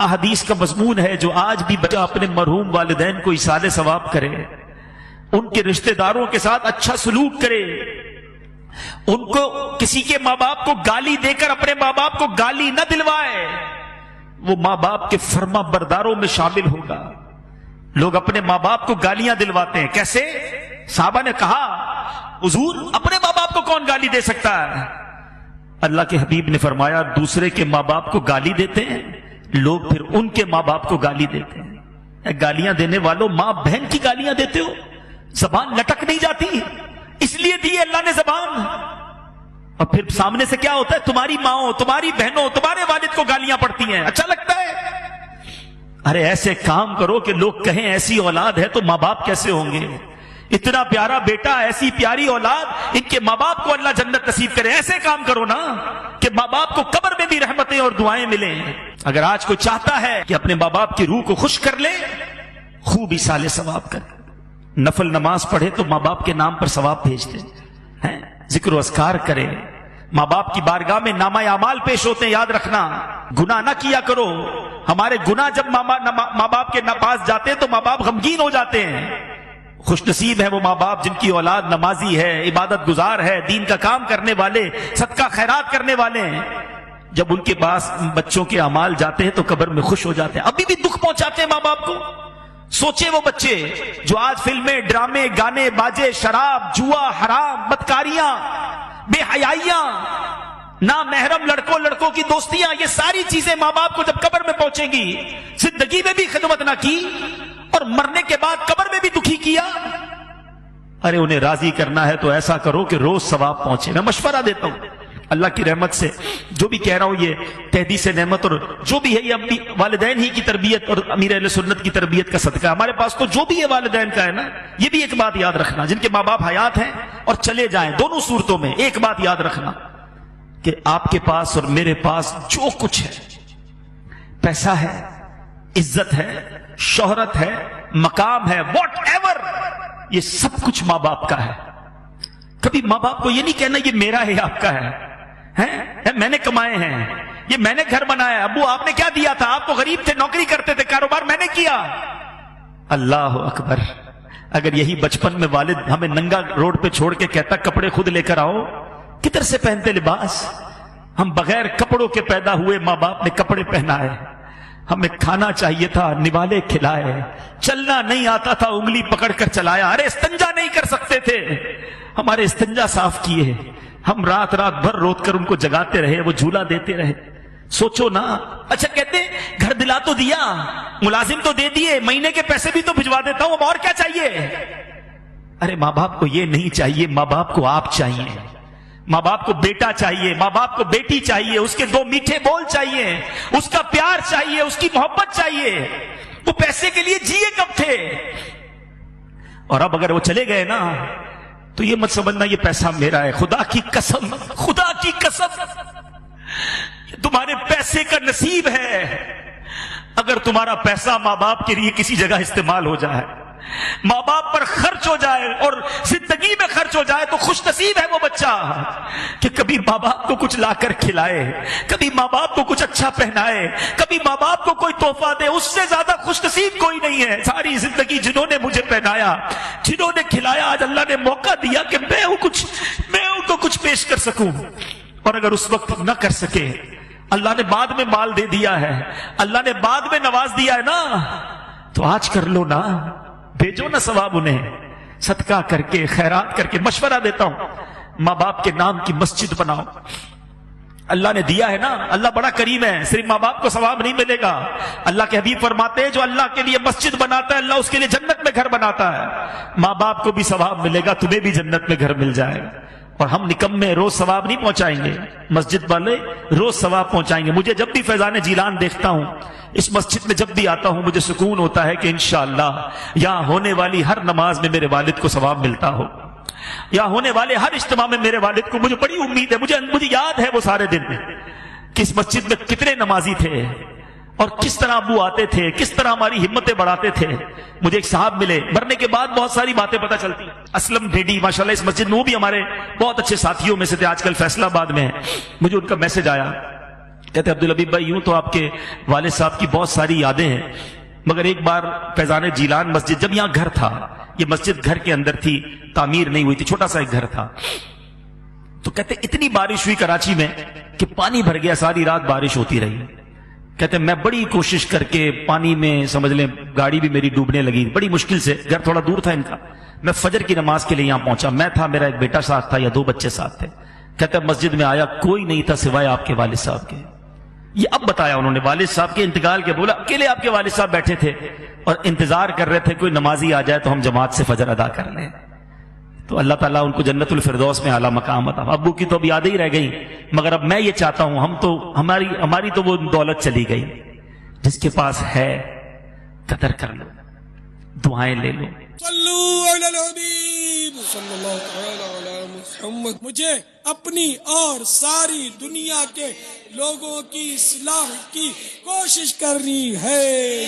احادیث کا مضمون ہے جو آج بھی بچہ اپنے مرحوم والدین کو ایصال ثواب کرے، ان کے رشتہ داروں کے ساتھ اچھا سلوک کرے، ان کو کسی کے ماں باپ کو گالی دے کر اپنے ماں باپ کو گالی نہ دلوائے، وہ ماں باپ کے فرما برداروں میں شامل ہوگا۔ لوگ اپنے ماں باپ کو گالیاں دلواتے ہیں، کیسے؟ صحابہ نے کہا حضور اپنے ماں باپ کو کون گالی دے سکتا ہے؟ اللہ کے حبیب نے فرمایا دوسرے کے ماں باپ کو گالی دیتے ہیں لوگ، پھر ان کے ماں باپ کو گالی دیتے ہیں۔ گالیاں دینے والوں ماں بہن کی گالیاں دیتے ہو، زبان لٹک نہیں جاتی؟ اس لیے دی اللہ نے زبان، اور پھر سامنے سے کیا ہوتا ہے؟ تمہاری ماں، تمہاری بہنوں، تمہارے والد کو گالیاں پڑتی ہیں، اچھا لگتا ہے؟ ارے ایسے کام کرو کہ لوگ کہیں ایسی اولاد ہے تو ماں باپ کیسے ہوں گے؟ اتنا پیارا بیٹا، ایسی پیاری اولاد، ان کے ماں باپ کو اللہ جنت نصیب کرے۔ ایسے کام کرو نا کہ ماں باپ کو قبر میں بھی رحمتیں اور دعائیں ملیں۔ اگر آج کوئی چاہتا ہے کہ اپنے ماں باپ کی روح کو خوش کر لے، خوب ایصال ثواب کرے، نفل نماز پڑھے تو ماں باپ کے نام پر ثواب بھیج دے، ذکر و اذکار کرے۔ ماں باپ کی بارگاہ میں نامہ اعمال پیش ہوتے ہیں، یاد رکھنا، گناہ نہ کیا کرو۔ ہمارے گناہ جب ماں باپ کے پاس جاتے ہیں تو ماں باپ غمگین ہو جاتے ہیں۔ خوش نصیب ہے وہ ماں باپ جن کی اولاد نمازی ہے، عبادت گزار ہے، دین کا کام کرنے والے، صدقہ خیرات کرنے والے ہیں۔ جب ان کے پاس بچوں کے اعمال جاتے ہیں تو قبر میں خوش ہو جاتے ہیں۔ ابھی بھی دکھ پہنچاتے ہیں ماں باپ کو۔ سوچے وہ بچے جو آج فلمیں، ڈرامے، گانے باجے، شراب، جوا، حرام، بدکاریاں، بے حیائیاں، نامحرم لڑکوں کی دوستیاں، یہ ساری چیزیں ماں باپ کو جب قبر میں پہنچیں گی، زندگی میں بھی خدمت نہ کی اور مرنے کے بعد قبر میں بھی دکھی کیا۔ ارے انہیں راضی کرنا ہے تو ایسا کرو کہ روز ثواب پہنچے۔ میں مشورہ دیتا ہوں اللہ کی رحمت سے، جو بھی کہہ رہا ہوں یہ تحدیث نعمت اور جو بھی ہے یہ اپنی والدین ہی کی تربیت اور امیر اہل سنت کی تربیت کا صدقہ ہے۔ ہمارے پاس تو جو بھی ہے والدین کا ہے نا، یہ بھی ایک بات یاد رکھنا، جن کے ماں باپ حیات ہیں اور چلے جائیں، دونوں صورتوں میں ایک بات یاد رکھنا کہ آپ کے پاس اور میرے پاس جو کچھ ہے، پیسہ ہے، عزت ہے، شہرت ہے، مقام ہے، واٹ ایور، یہ سب کچھ ماں باپ کا ہے۔ کبھی ماں باپ کو یہ نہیں کہنا یہ میرا ہے، آپ کا ہے، میں نے کمائے ہیں، یہ میں نے گھر بنایا ہے، ابو آپ نے کیا دیا تھا؟ آپ تو غریب تھے، نوکری کرتے تھے، کاروبار میں نے کیا۔ اللہ اکبر! اگر یہی بچپن میں والد ہمیں ننگا روڈ پہ چھوڑ کے کہتا کپڑے خود لے کر آؤ، کدھر سے پہنتے لباس؟ ہم بغیر کپڑوں کے پیدا ہوئے، ماں باپ نے کپڑے پہنائے، ہمیں کھانا چاہیے تھا، نوالے کھلائے، چلنا نہیں آتا تھا، انگلی پکڑ کر چلایا، ارے استنجا نہیں کر سکتے تھے، ہمارے استنجا صاف کیے، ہم رات بھر روت کر ان کو جگاتے رہے، وہ جھولا دیتے رہے۔ سوچو نا، اچھا کہتے گھر دلا تو دیا، ملازم تو دے دیے، مہینے کے پیسے بھی تو بھجوا دیتا ہوں، اب اور کیا چاہیے؟ ارے ماں باپ کو یہ نہیں چاہیے، ماں باپ کو آپ چاہیے، ماں باپ کو بیٹا چاہیے، ماں باپ کو بیٹی چاہیے، اس کے دو میٹھے بول چاہیے، اس کا پیار چاہیے، اس کی محبت چاہیے۔ وہ پیسے کے لیے جیے کب تھے؟ اور اب اگر وہ چلے گئے نا تو یہ مت سمجھنا یہ پیسہ میرا ہے، خدا کی قسم، خدا کی قسم تمہارے پیسے کا نصیب ہے۔ اگر تمہارا پیسہ ماں باپ کے لیے کسی جگہ استعمال ہو جائے، ماں باپ پر خرچ ہو جائے اور زندگی میں خرچ ہو جائے، تو خوش نصیب ہے وہ بچہ کہ کبھی ماں باپ کو کچھ لا کر کھلائے، کبھی ماں باپ کو کچھ اچھا پہنائے، کبھی ماں باپ کو کوئی تحفہ دے۔ اس سے زیادہ خوش نصیب کوئی نہیں ہے۔ ساری زندگی جنہوں نے مجھے پہنایا، جنہوں نے کھلایا، آج اللہ نے موقع دیا کہ میں ان کو کچھ پیش کر سکوں، اور اگر اس وقت نہ کر سکے، اللہ نے بعد میں مال دے دیا ہے، اللہ نے بعد میں نواز دیا ہے نا، تو آج کر لو نا، بھیجو نا ثواب انہیں، صدقہ کر کے، خیرات کر کے۔ مشورہ دیتا ہوں ماں باپ کے نام کی مسجد بناؤ، اللہ نے دیا ہے نا، اللہ بڑا کریم ہے، صرف ماں باپ کو ثواب نہیں ملے گا۔ اللہ کے حبیب فرماتے ہیں جو اللہ کے لیے مسجد بناتا ہے اللہ اس کے لیے جنت میں گھر بناتا ہے۔ ماں باپ کو بھی ثواب ملے گا، تمہیں بھی جنت میں گھر مل جائے گا۔ اور ہم نکمے روز ثواب نہیں پہنچائیں گے، مسجد والے روز ثواب پہنچائیں گے۔ مجھے جب بھی فیضان جیلان دیکھتا ہوں، اس مسجد میں جب بھی آتا ہوں، مجھے سکون ہوتا ہے کہ انشاءاللہ یہاں ہونے والی ہر نماز میں میرے والد کو ثواب ملتا ہو، یہاں ہونے والے ہر اجتماع میں میرے والد کو، مجھے بڑی امید ہے، مجھے یاد ہے وہ سارے دن کہ اس مسجد میں کتنے نمازی تھے اور کس طرح ابو آتے تھے، کس طرح ہماری ہمتیں بڑھاتے تھے۔ مجھے ایک صاحب ملے، مرنے کے بعد بہت ساری باتیں پتہ چلتی، اسلم ڈیڈی ماشاءاللہ اس مسجد میں، وہ بھی ہمارے بہت اچھے ساتھیوں میں سے تھے، آج کل فیصلہ آباد میں ہیں۔ مجھے ان کا میسج آیا، کہتے عبدالحبیب بھائی یوں تو آپ کے والد صاحب کی بہت ساری یادیں ہیں، مگر ایک بار فیضان جیلان مسجد، جب یہاں گھر تھا، یہ مسجد گھر کے اندر تھی، تعمیر نہیں ہوئی تھی، چھوٹا سا ایک گھر تھا، تو کہتے اتنی بارش ہوئی کراچی میں کہ پانی بھر گیا، ساری رات بارش ہوتی رہی. کہتے میں بڑی کوشش کر کے پانی میں سمجھ لیں گاڑی بھی میری ڈوبنے لگی، بڑی مشکل سے، گھر تھوڑا دور تھا ان کا، میں فجر کی نماز کے لیے یہاں پہنچا، میں تھا، میرا ایک بیٹا ساتھ تھا یا 2 بچے ساتھ تھے. کہتے مسجد میں آیا، کوئی نہیں تھا سوائے آپ کے والد صاحب کے. یہ اب بتایا انہوں نے والد صاحب کے انتقال کے، بولا اکیلے آپ کے والد صاحب بیٹھے تھے اور انتظار کر رہے تھے کوئی نمازی آ جائے تو ہم جماعت سے فجر ادا کر لیں. تو اللہ تعالیٰ ان کو جنت الفردوس میں اعلیٰ مقام عطا. ابو کی تو اب یادیں ہی رہ گئی، مگر اب میں یہ چاہتا ہوں، ہماری تو وہ دولت چلی گئی. جس کے پاس ہے قدر کر لو، دعائیں لے لو. صلو علی الحبیب صلی اللہ تعالی علی محمد. مجھے اپنی اور ساری دنیا کے لوگوں کی اصلاح کی کوشش کرنی ہے.